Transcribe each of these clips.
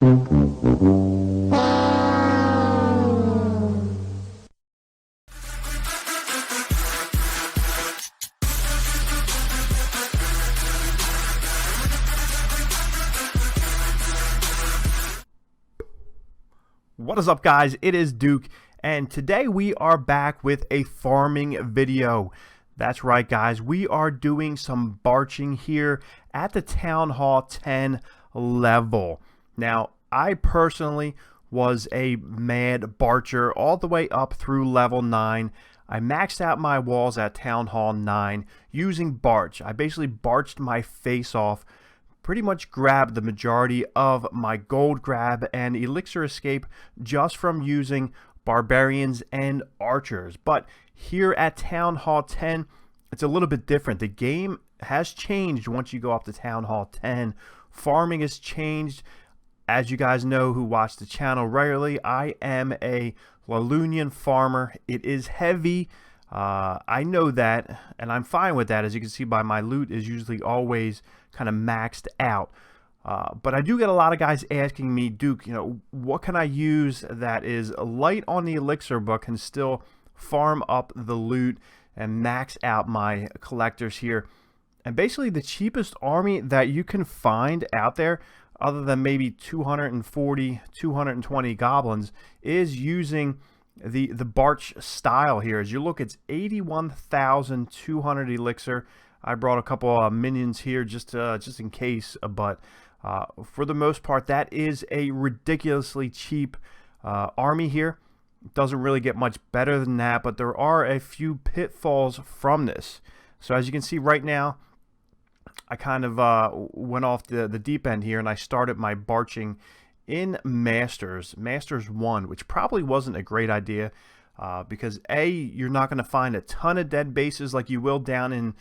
What is up, guys? It is Duke, and today we are back with a farming video. That's right, guys. We are doing some barching here at the Town Hall 10 level. Now, I personally was a mad barcher all the way up through level 9. I maxed out my walls at Town Hall 9 using Barch. I basically barched my face off, pretty much grabbed the majority of my gold grab and elixir escape just from using barbarians and archers. But here at Town Hall 10, it's a little bit different. The game has changed once you go up to Town Hall 10. Farming has changed. As you guys know who watch the channel regularly, I am a Lalunian farmer. It is heavy. I know that, and I'm fine with that. As you can see by my loot is usually always kind of maxed out. But I do get a lot of guys asking me, Duke, what can I use that is light on the elixir but can still farm up the loot and max out my collectors here. And basically the cheapest army that you can find out there, other than maybe 240, 220 goblins, is using the Barch style here. As you look, it's 81,200 elixir. I brought a couple minions here just in case, but for the most part, that is a ridiculously cheap army here. It doesn't really get much better than that, but there are a few pitfalls from this. So as you can see right now, I kind of went off the deep end here, and I started my barching in Masters 1, which probably wasn't a great idea because A, you're not going to find a ton of dead bases like you will down in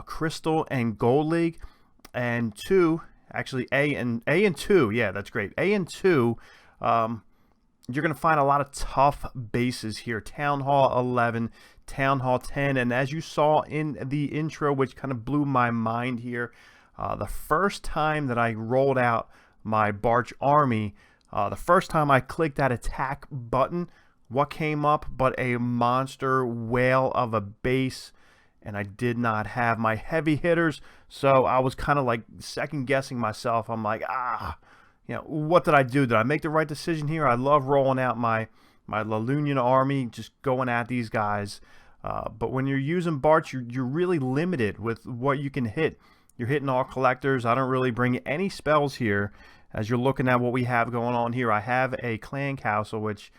Crystal and Gold League, and 2, actually A and 2, yeah, that's great. A and 2, you're going to find a lot of tough bases here. Town Hall 11, Town Hall 10, and as you saw in the intro, which kind of blew my mind here, the first time that I rolled out my Barch army, the first time I clicked that attack button, what came up but a monster whale of a base, and I did not have my heavy hitters, so I was kind of like second guessing myself. I'm like, what did I do? Did I make the right decision here? I love rolling out my Lalunian army, just going at these guys, but when you're using Barch, you're really limited with what you can hit. You're hitting all collectors. I don't really bring any spells here. As you're looking at what we have going on here, I have a clan castle, which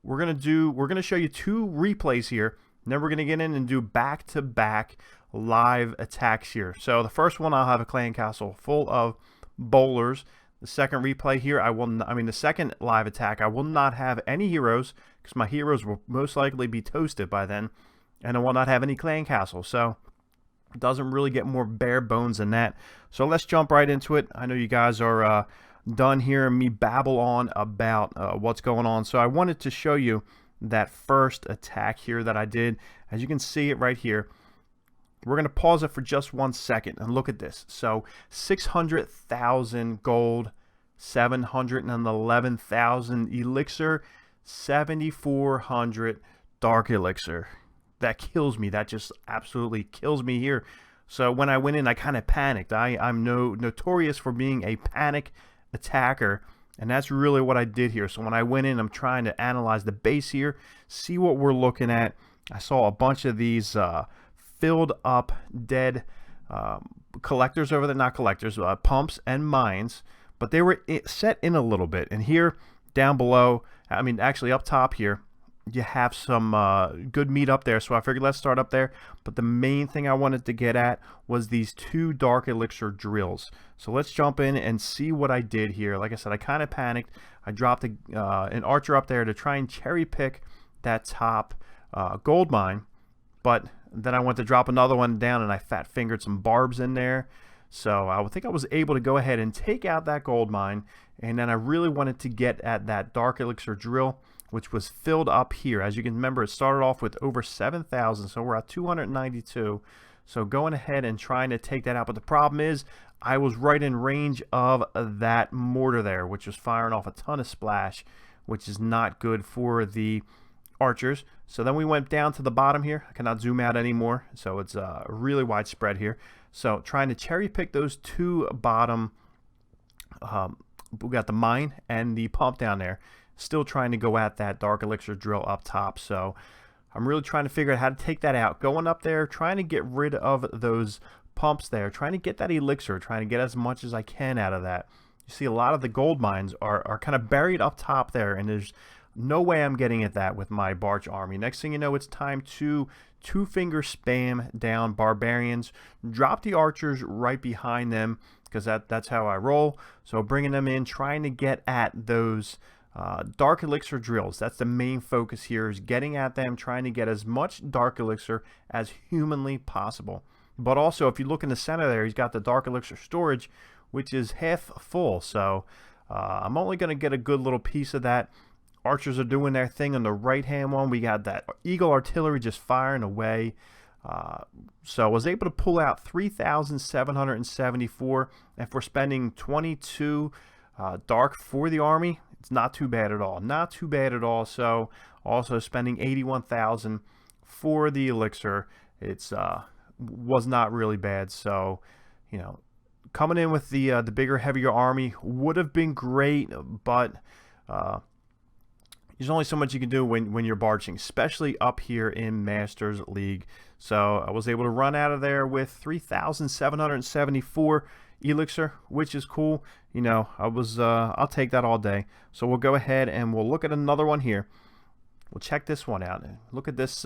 we're going to show you 2 replays here. And then we're going to get in and do back-to-back live attacks here. So the first one, I'll have a clan castle full of bowlers. The second replay here, the second live attack, I will not have any heroes because my heroes will most likely be toasted by then, and I will not have any clan castle. So it doesn't really get more bare bones than that. So let's jump right into it. I know you guys are done hearing me babble on about what's going on. So I wanted to show you that first attack here that I did. As you can see it right here. We're going to pause it for just 1 second and look at this. So 600,000 gold, 711,000 elixir, 7,400 dark elixir. That kills me. That just absolutely kills me here. So when I went in, I kind of panicked. I'm notorious for being a panic attacker, and that's really what I did here. So when I went in, I'm trying to analyze the base here, see what we're looking at. I saw a bunch of these filled up dead collectors over there, not collectors, pumps and mines, but they were set in a little bit. And here down below, actually up top here, you have some good meat up there, so I figured let's start up there. But the main thing I wanted to get at was these 2 dark elixir drills. So let's jump in and see what I did here. Like I said, I kind of panicked. I dropped an archer up there to try and cherry pick that top gold mine, but then I went to drop another one down and I fat fingered some barbs in there. So I think I was able to go ahead and take out that gold mine, and then I really wanted to get at that dark elixir drill, which was filled up here. As you can remember, it started off with over 7,000, so we're at 292. So going ahead and trying to take that out. But the problem is I was right in range of that mortar there, which was firing off a ton of splash, which is not good for the archers. So then we went down to the bottom here. I cannot zoom out anymore, so it's really widespread here. So trying to cherry pick those two bottom, we got the mine and the pump down there. Still trying to go at that dark elixir drill up top. So I'm really trying to figure out how to take that out. Going up there, trying to get rid of those pumps there, trying to get that elixir, trying to get as much as I can out of that. You see a lot of the gold mines are kind of buried up top there, and there's no way I'm getting at that with my Barch army. Next thing you know, it's time to two-finger spam down Barbarians. Drop the archers right behind them, because that's how I roll. So bringing them in, trying to get at those dark elixir drills. That's the main focus here, is getting at them, trying to get as much dark elixir as humanly possible. But also, if you look in the center there, he's got the dark elixir storage, which is half full. So I'm only going to get a good little piece of that. Archers are doing their thing on the right-hand one. We got that Eagle artillery just firing away. So I was able to pull out 3,774. If we're spending 22 dark for the army, it's not too bad at all. Not too bad at all. So also spending 81,000 for the elixir. It's was not really bad. So, you know, coming in with the bigger, heavier army would have been great, but there's only so much you can do when you're barching, especially up here in Masters League. So I was able to run out of there with 3,774 elixir, which is cool. You know, I'll take that all day. So we'll go ahead and we'll look at another one here. We'll check this one out. Look at this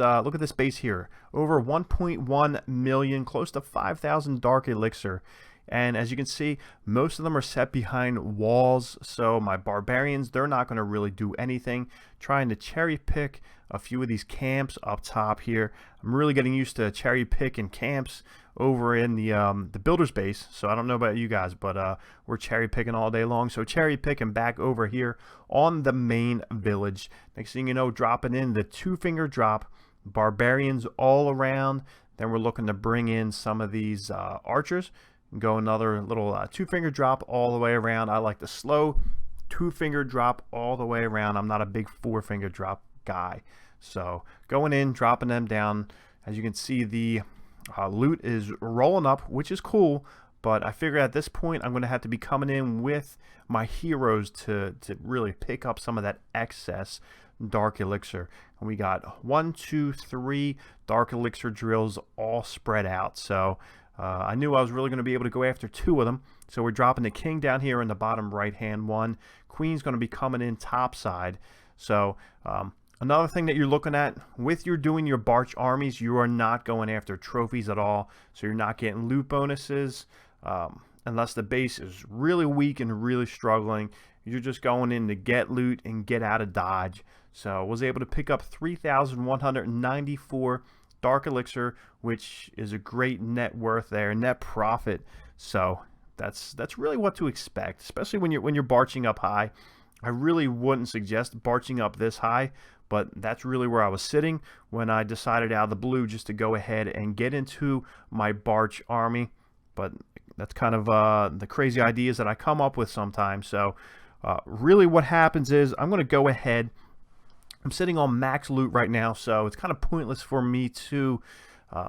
base here. Over 1.1 million, close to 5,000 dark elixir. And as you can see, most of them are set behind walls. So my Barbarians, they're not going to really do anything. Trying to cherry pick a few of these camps up top here. I'm really getting used to cherry picking camps over in the builder's base. So I don't know about you guys, but we're cherry picking all day long. So cherry picking back over here on the main village. Next thing you know, dropping in the two-finger drop. Barbarians all around. Then we're looking to bring in some of these archers. Go another little two-finger drop all the way around. I like the slow two-finger drop all the way around. I'm not a big four-finger drop guy. So going in, dropping them down. As you can see, the loot is rolling up, which is cool. But I figure at this point, I'm going to have to be coming in with my heroes to really pick up some of that excess dark elixir. And we got 1, 2, 3 dark elixir drills all spread out. So I knew I was really going to be able to go after 2 of them. So we're dropping the king down here in the bottom right-hand one. Queen's going to be coming in top side. So another thing that you're looking at with doing your Barch armies, you are not going after trophies at all. So you're not getting loot bonuses unless the base is really weak and really struggling. You're just going in to get loot and get out of dodge. So I was able to pick up 3,194 dark elixir, which is a great net worth there, net profit. So that's really what to expect, especially when you're barching up high. I really wouldn't suggest barching up this high, but that's really where I was sitting when I decided out of the blue just to go ahead and get into my Barch army. But that's kind of the crazy ideas that I come up with sometimes. So really what happens is I'm going to go ahead. I'm sitting on max loot right now, so it's kind of pointless for me to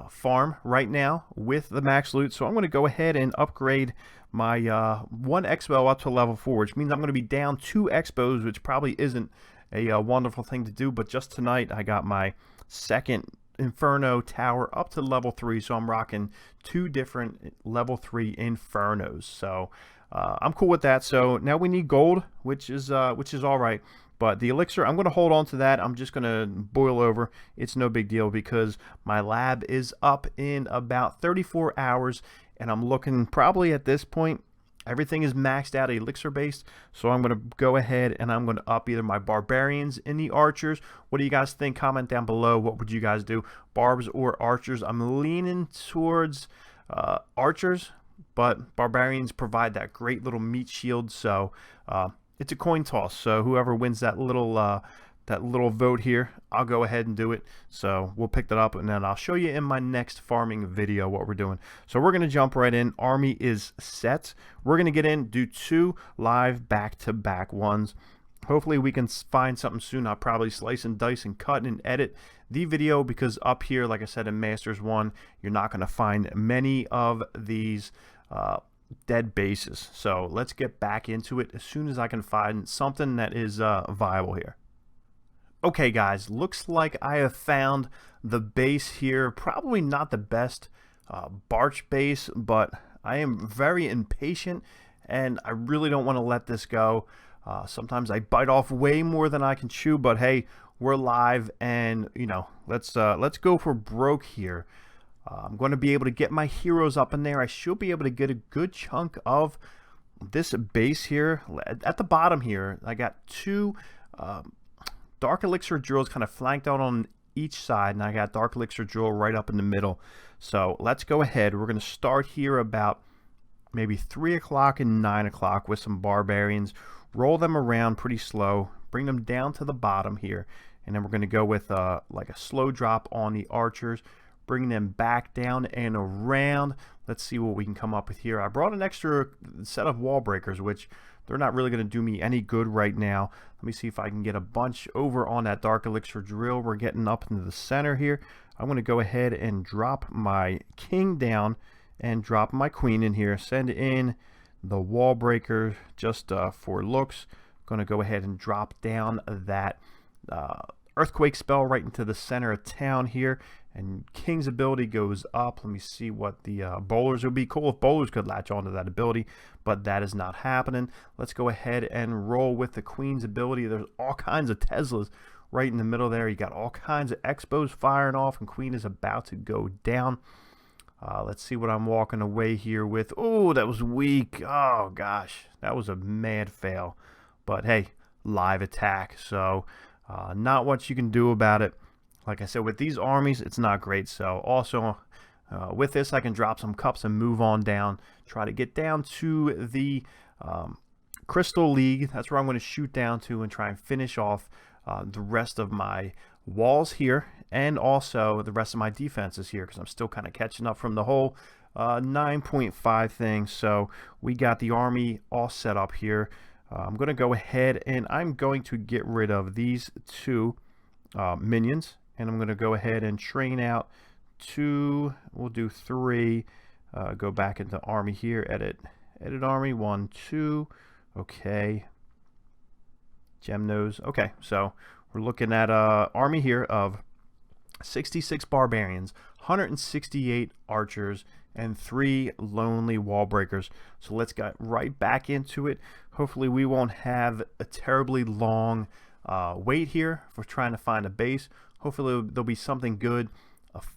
farm right now with the max loot. So I'm going to go ahead and upgrade my 1 expo up to level 4, which means I'm going to be down 2 expos, which probably isn't a wonderful thing to do. But just tonight, I got my second Inferno tower up to level 3, so I'm rocking 2 different level 3 Infernos. So I'm cool with that. So now we need gold, which is all right. But the elixir, I'm going to hold on to that. I'm just going to boil over. It's no big deal because my lab is up in about 34 hours. And I'm looking probably at this point, everything is maxed out elixir based. So I'm going to go ahead and I'm going to up either my Barbarians in the archers. What do you guys think? Comment down below. What would you guys do? Barbs or archers? I'm leaning towards archers. But Barbarians provide that great little meat shield. So it's a coin toss, so whoever wins that little that little vote here, I'll go ahead and do it. So we'll pick that up, and then I'll show you in my next farming video what we're doing. So we're going to jump right in. Army is set. We're going to get in, do 2 live back-to-back ones. Hopefully we can find something soon. I'll probably slice and dice and cut and edit the video, because up here, like I said, in Masters 1, you're not going to find many of these dead bases. So let's get back into it as soon as I can find something that is viable here. Okay guys, looks like I have found the base here. Probably not the best Barch base, but I am very impatient and I really don't want to let this go. Sometimes I bite off way more than I can chew, but hey, we're live, and you know, let's go for broke here. I'm going to be able to get my heroes up in there. I should be able to get a good chunk of this base here. At the bottom here, I got 2 Dark Elixir drills kind of flanked out on each side, and I got Dark Elixir drill right up in the middle. So let's go ahead. We're going to start here about maybe 3 o'clock and 9 o'clock with some Barbarians. Roll them around pretty slow, bring them down to the bottom here, and then we're going to go with like a slow drop on the archers, bring them back down and around. Let's see what we can come up with here. I brought an extra set of wall breakers, which they're not really going to do me any good right now. Let me see if I can get a bunch over on that Dark Elixir drill. We're getting up into the center here. I'm going to go ahead and drop my king down and drop my queen in here. Send in the wall breaker just for looks. Going to go ahead and drop down that earthquake spell right into the center of town here, and King's ability goes up. Let me see what the bowlers, it would be cool if bowlers could latch onto that ability, but that is not happening. Let's go ahead and roll with the Queen's ability. There's all kinds of Teslas right in the middle there. You got all kinds of Expos firing off, and Queen is about to go down. Let's see what I'm walking away here with. Oh, that was weak. Oh gosh, that was a mad fail, but hey, live attack, so not much you can do about it. Like I said, with these armies, it's not great. So also with this, I can drop some cups and move on down, try to get down to the Crystal League. That's where I'm going to shoot down to and try and finish off the rest of my walls here, and also the rest of my defenses here, because I'm still kind of catching up from the whole 9.5 thing. So we got the army all set up here. I'm going to go ahead and I'm going to get rid of these 2 minions, and I'm going to go ahead and train out 2. We'll do 3. Go back into army here, edit army, 1, 2. Okay, gem nose. Okay, so we're looking at army here of 66 barbarians, 168 archers, and 3 lonely wall breakers. So let's get right back into it. Hopefully we won't have a terribly long wait here for trying to find a base. Hopefully there'll be something good,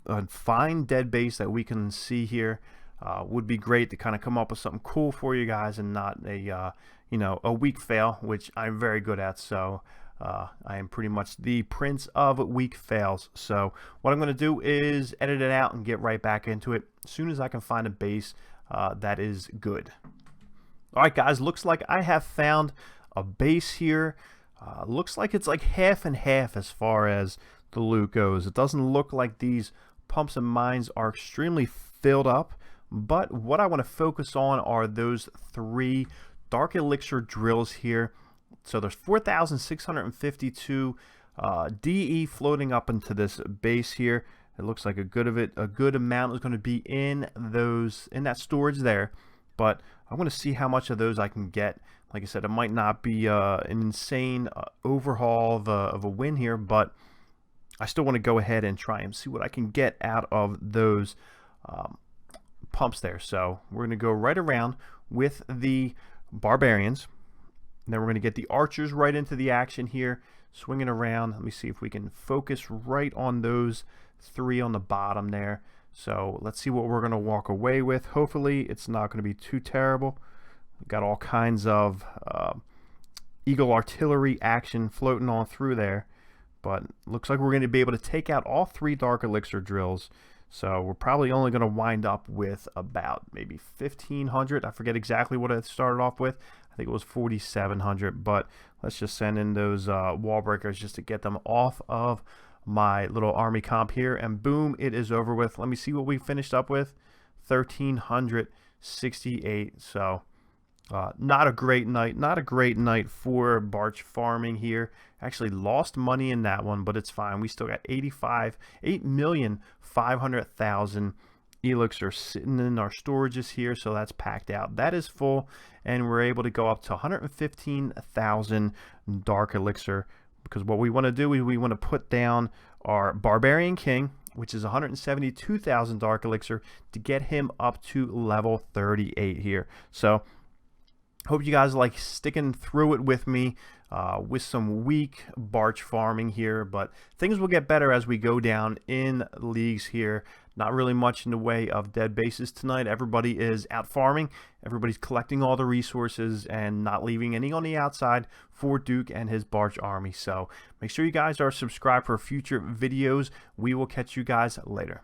a fine dead base that we can see here. Would be great to kind of come up with something cool for you guys, and not a you know, a weak fail, which I'm very good at. So I am pretty much the prince of weak fails. So what I'm going to do is edit it out and get right back into it as soon as I can find a base that is good. Alright guys, looks like I have found a base here. Looks like it's like half and half as far as the loot goes. It doesn't look like these pumps and mines are extremely filled up, but what I want to focus on are those 3 Dark Elixir drills here. So there's 4,652 DE floating up into this base here. It looks like a good amount is going to be in that storage there, but I want to see how much of those I can get. Like I said, it might not be an insane overhaul of a win here, but I still want to go ahead and try and see what I can get out of those pumps there. So we're going to go right around with the Barbarians. And then we're going to get the archers right into the action here, swinging around. Let me see if we can focus right on those 3 on the bottom there. So let's see what we're going to walk away with. Hopefully it's not going to be too terrible. We've got all kinds of Eagle artillery action floating on through there, but looks like we're going to be able to take out all 3 Dark Elixir drills. So we're probably only going to wind up with about maybe 1,500. I forget exactly what I started off with. I think it was 4,700, but let's just send in those wall breakers just to get them off of my little army comp here, and boom, it is over with. Let me see what we finished up with. 1,368. So not a great night for Barch farming here. Actually lost money in that one, but it's fine. We still got 8,500,000 elixir sitting in our storages here, so that's packed out. That is full, and we're able to go up to 115,000 dark elixir, because what we want to do is we want to put down our Barbarian King, which is 172,000 dark elixir, to get him up to level 38 here. So hope you guys like sticking through it with me with some weak Barch farming here, but things will get better as we go down in leagues here. Not really much in the way of dead bases tonight. Everybody is out farming. Everybody's collecting all the resources and not leaving any on the outside for Duke and his Barch army. So make sure you guys are subscribed for future videos. We will catch you guys later.